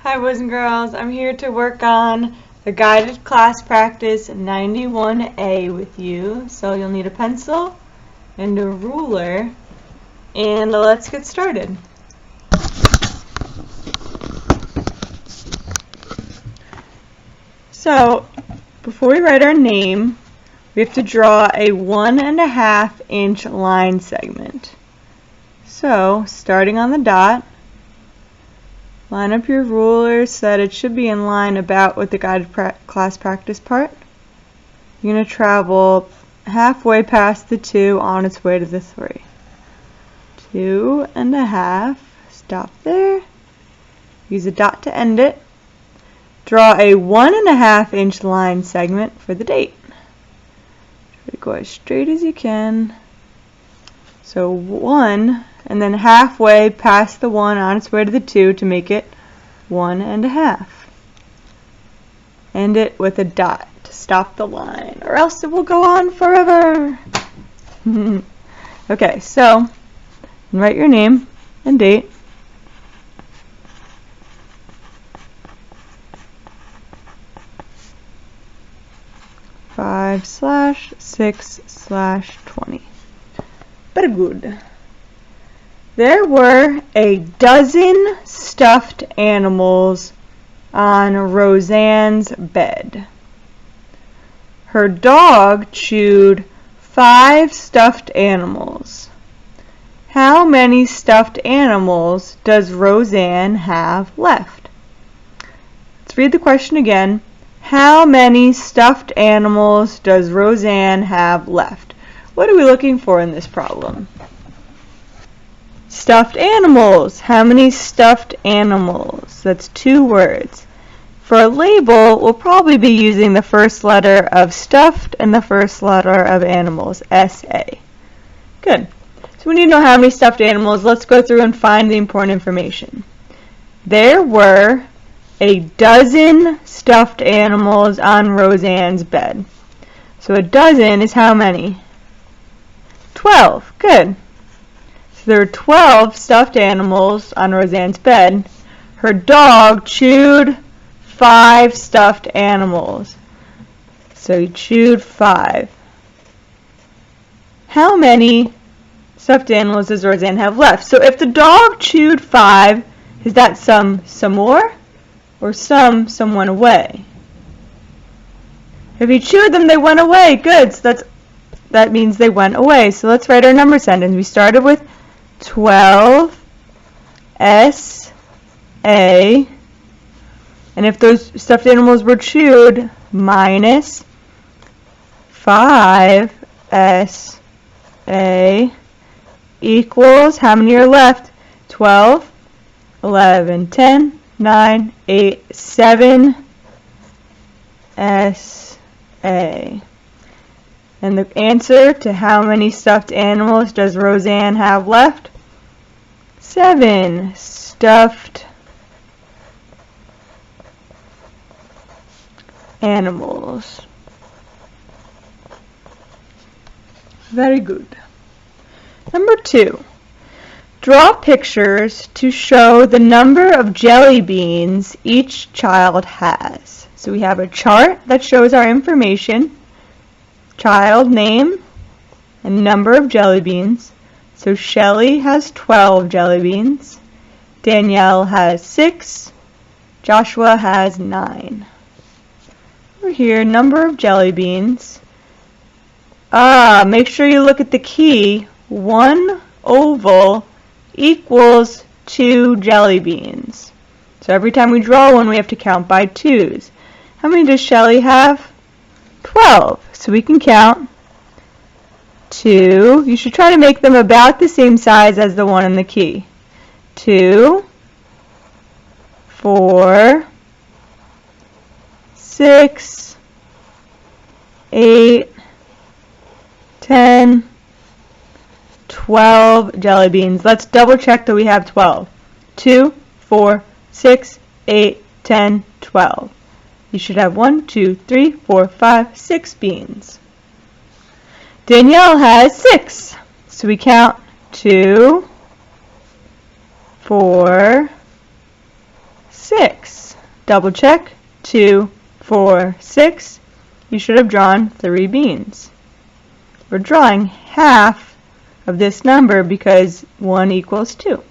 Hi boys and girls, I'm here to work on the guided class practice 91A with you. So you'll need a pencil and a ruler, and let's get started. So before we write our name, we have to draw a 1.5 inch line segment. So starting on the dot, line up your ruler so that it should be in line about with the guided class practice part. You're going to travel halfway past the 2 on its way to the 3. 2.5, stop there. Use a dot to end it. Draw a 1.5 inch line segment for the date. Try to go as straight as you can. So 1, and then halfway past the 1 on its way to the 2 to make it 1.5. End it with a dot to stop the line, or else it will go on forever. Okay, so write your name and date. /6/20. Very good. There were a dozen stuffed animals on Roseanne's bed. Her dog chewed 5 stuffed animals. How many stuffed animals does Roseanne have left? Let's read the question again. How many stuffed animals does Roseanne have left? What are we looking for in this problem? Stuffed animals. How many stuffed animals? That's 2 words. For a label, we'll probably be using the first letter of stuffed and the first letter of animals, S-A. Good. So we need to know how many stuffed animals. Let's go through and find the important information. There were a dozen stuffed animals on Roseanne's bed. So a dozen is how many? 12. Good. So there are 12 stuffed animals on Roseanne's bed. Her dog chewed 5 stuffed animals. So he chewed 5. How many stuffed animals does Roseanne have left? So if the dog chewed 5, is that some more? Or some went away? If he chewed them, they went away. Good. So that means they went away. So let's write our number sentence. We started with 12 S-A. And if those stuffed animals were chewed, minus 5 S-A equals, how many are left? 12, 11, 10, 9, 8, 7 S-A. And the answer to how many stuffed animals does Roseanne have left? 7 stuffed animals. Very good. Number 2. Draw pictures to show the number of jelly beans each child has. So we have a chart that shows our information, child name, and number of jelly beans. So Shelly has 12 jelly beans, Danielle has 6, Joshua has 9. Over here, number of jelly beans. Make sure you look at the key. 1 oval equals 2 jelly beans. So every time we draw one, we have to count by 2s. How many does Shelly have? 12. So we can count 2. You should try to make them about the same size as the one in the key. 2, 4, 6, 8, 10, 12 jelly beans. Let's double check that we have 12. 2, 4, 6, 8, 10, 12. You should have 1, 2, 3, 4, 5, 6 beans. Danielle has 6. So we count 2, 4, 6. Double check. 2, 4, 6. You should have drawn 3 beans. We're drawing half of this number because 1 equals 2.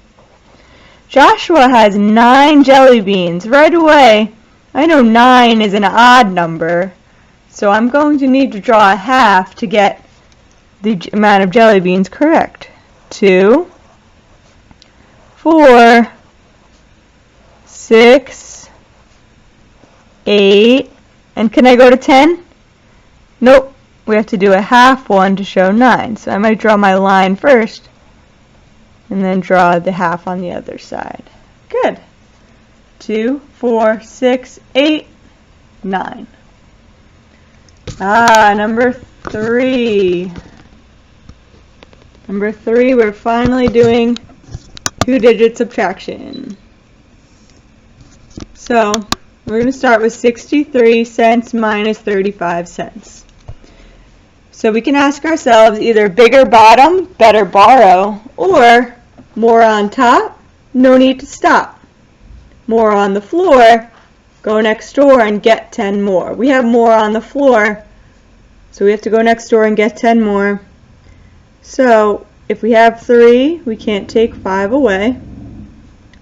Joshua has 9 jelly beans. Right away, I know 9 is an odd number, so I'm going to need to draw a half to get the amount of jelly beans correct. 2, 4, 6, 8, and can I go to 10? Nope, we have to do a half one to show 9. So I might draw my line first and then draw the half on the other side. Good. 2, 4, 6, 8, 9. Number 3. Number 3, we're finally doing 2-digit subtraction. So we're going to start with 63 cents minus 35 cents. So we can ask ourselves either bigger bottom, better borrow, or more on top, no need to stop. More on the floor, go next door and get 10 more. We have more on the floor, so we have to go next door and get 10 more. So if we have 3, we can't take 5 away,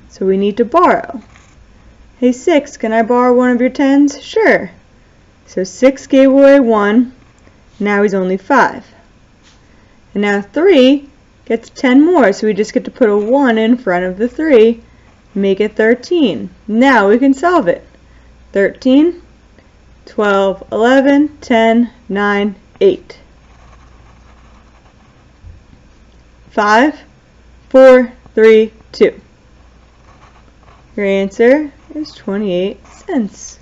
so we need to borrow. Hey 6, can I borrow one of your 10s? Sure. So 6 gave away 1, now he's only 5. And now 3 gets 10 more, so we just get to put a 1 in front of the 3, make it 13. Now we can solve it. 13, 12, 11, 10, 9, 8. 5, 4, 3, 2. Your answer is 28 cents.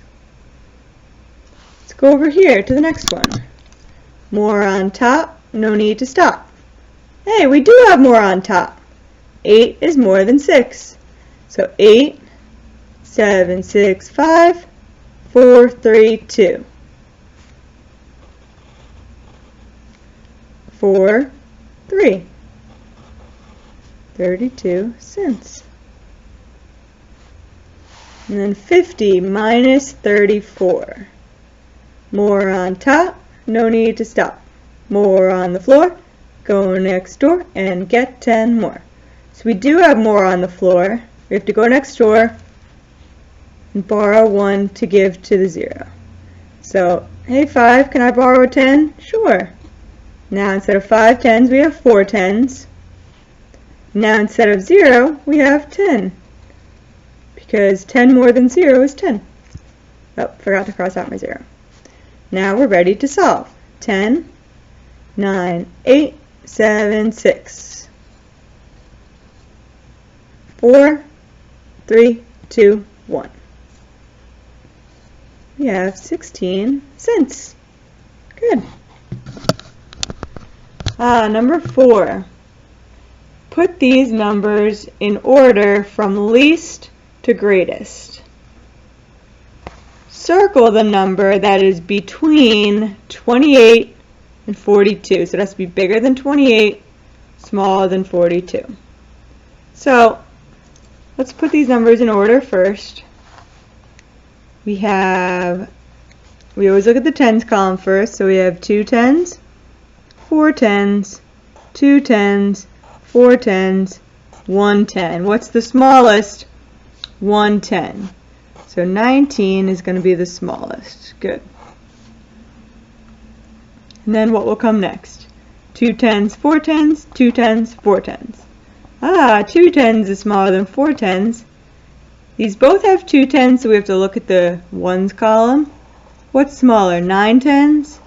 Let's go over here to the next one. More on top, no need to stop. Hey, we do have more on top. 8 is more than 6. So 8, 7, 6, 5, 4, 3, 2. 4, 3. 32 cents. And then 50 minus 34. More on top, no need to stop. More on the floor, go next door and get 10 more. So we do have more on the floor. We have to go next door and borrow 1 to give to the 0. So, hey 5, can I borrow a 10? Sure. Now instead of 5 10s, we have 4 10s. Now instead of 0, we have 10. Because 10 more than 0 is 10. Oh, forgot to cross out my 0. Now we're ready to solve. 10, 9, 8, 7, 6. 4, 3, 2, 1. We have 16 cents. Good. Number 4. Put these numbers in order from least to greatest. Circle the number that is between 28 and 42. So it has to be bigger than 28, smaller than 42. So let's put these numbers in order first. We always look at the tens column first, so we have 2 10s, 4 10s, 2 10s, 4 10s, 1 10. What's the smallest? 1 10. So 19 is going to be the smallest. Good. And then what will come next? 2 10s, 4 10s, 2 10s, 4 10s. 2 10s is smaller than 4 10s. These both have 2 10s, so we have to look at the ones column. What's smaller, 9 10s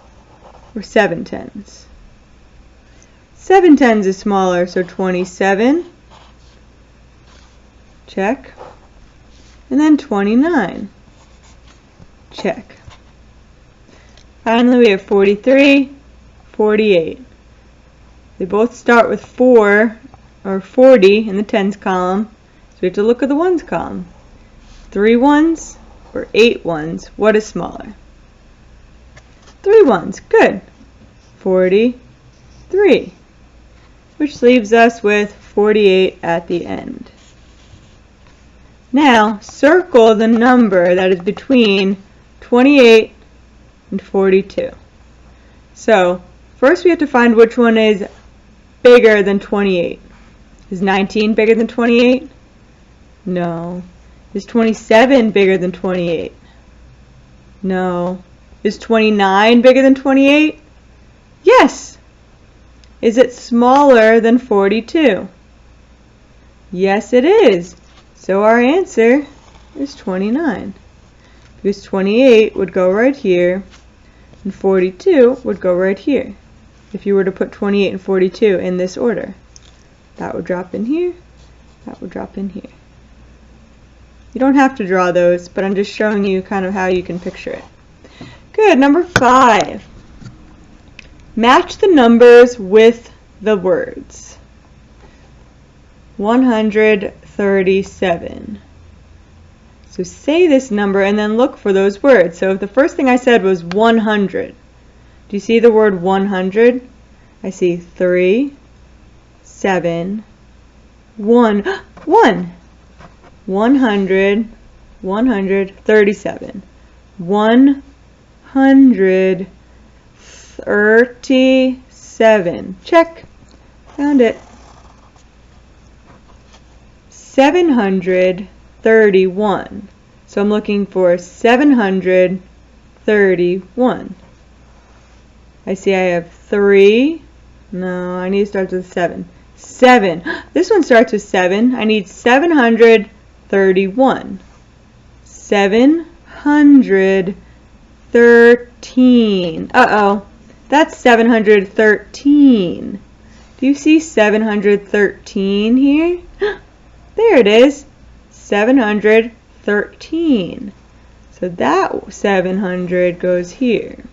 or 7 10s? 7 10s is smaller, so 27. Check. And then 29. Check. Finally, we have 43, 48. They both start with 4 or 40 in the tens column, so we have to look at the ones column. 3 ones or 8 ones, what is smaller? 3 ones, good. 43, which leaves us with 48 at the end. Now, circle the number that is between 28 and 42. So, first we have to find which one is bigger than 28. Is 19 bigger than 28? No. Is 27 bigger than 28? No. Is 29 bigger than 28? Yes. Is it smaller than 42? Yes, it is. So our answer is 29. Because 28 would go right here, and 42 would go right here. If you were to put 28 and 42 in this order. That would drop in here, that would drop in here. You don't have to draw those, but I'm just showing you kind of how you can picture it. Good, number 5. Match the numbers with the words. 137. So say this number and then look for those words. So the first thing I said was 100. Do you see the word 100? I see 3, 7, 1. 1. 100, 137. 137. Check. Found it. 731. So I'm looking for 731. I see I have 3. No, I need to start with 7. 7. This one starts with 7. I need 731. 713. Uh-oh. That's 713. Do you see 713 here? There it is. 713. So that 700 goes here.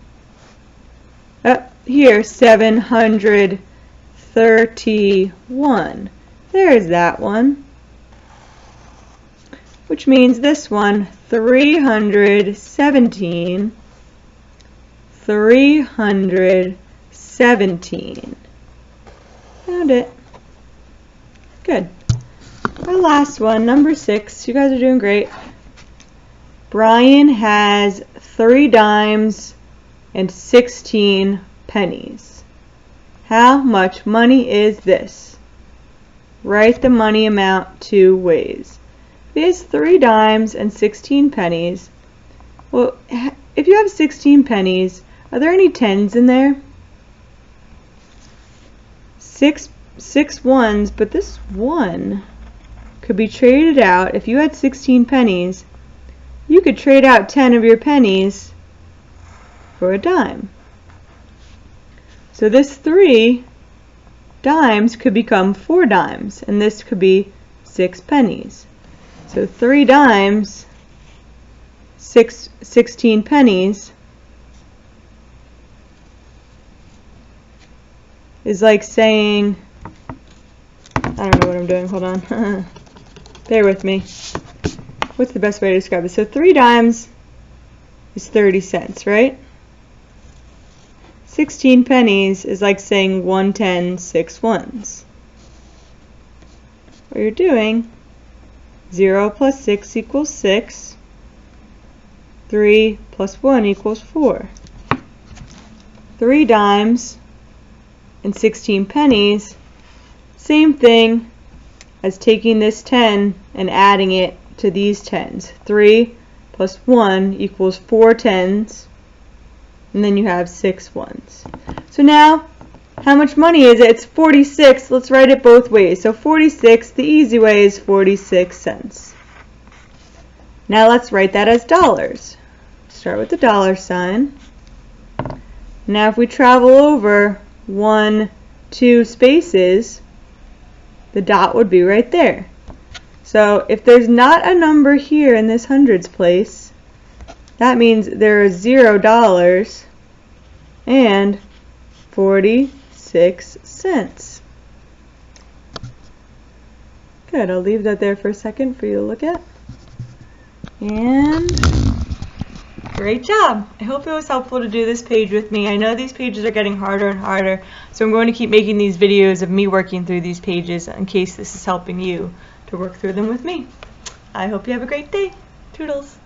Up here, 731. There's that one. Which means this one, 317. 317. Found it. Good. Our last one, number 6. You guys are doing great. Brian has 3 dimes and 16 pennies. How much money is this? Write the money amount 2 ways. If he has 3 dimes and 16 pennies, well, if you have 16 pennies, are there any 10s in there? 6 ones, but this 1 could be traded out. If you had 16 pennies, you could trade out 10 of your pennies for a dime. So this 3 dimes could become 4 dimes, and this could be 6 pennies. So 3 dimes, 16 pennies is like saying, I don't know what I'm doing, hold on. Bear with me. What's the best way to describe it? So 3 dimes is 30 cents, right? 16 pennies is like saying 1 10, 6 ones. What you're doing, 0 plus 6 equals 6. 3 plus 1 equals 4. 3 dimes and 16 pennies, same thing as taking this 10 and adding it to these 10s. 3 plus 1 equals 4 10s, and then you have 6 ones. So now, how much money is it? It's 46. Let's write it both ways. So 46, the easy way is 46 cents. Now let's write that as dollars. Start with the dollar sign. Now if we travel over 1, 2 spaces, the dot would be right there. So if there's not a number here in this hundreds place, that means there are $0 and 46 cents. Good, I'll leave that there for a second for you to look at. And great job! I hope it was helpful to do this page with me. I know these pages are getting harder and harder, so I'm going to keep making these videos of me working through these pages in case this is helping you to work through them with me. I hope you have a great day. Toodles.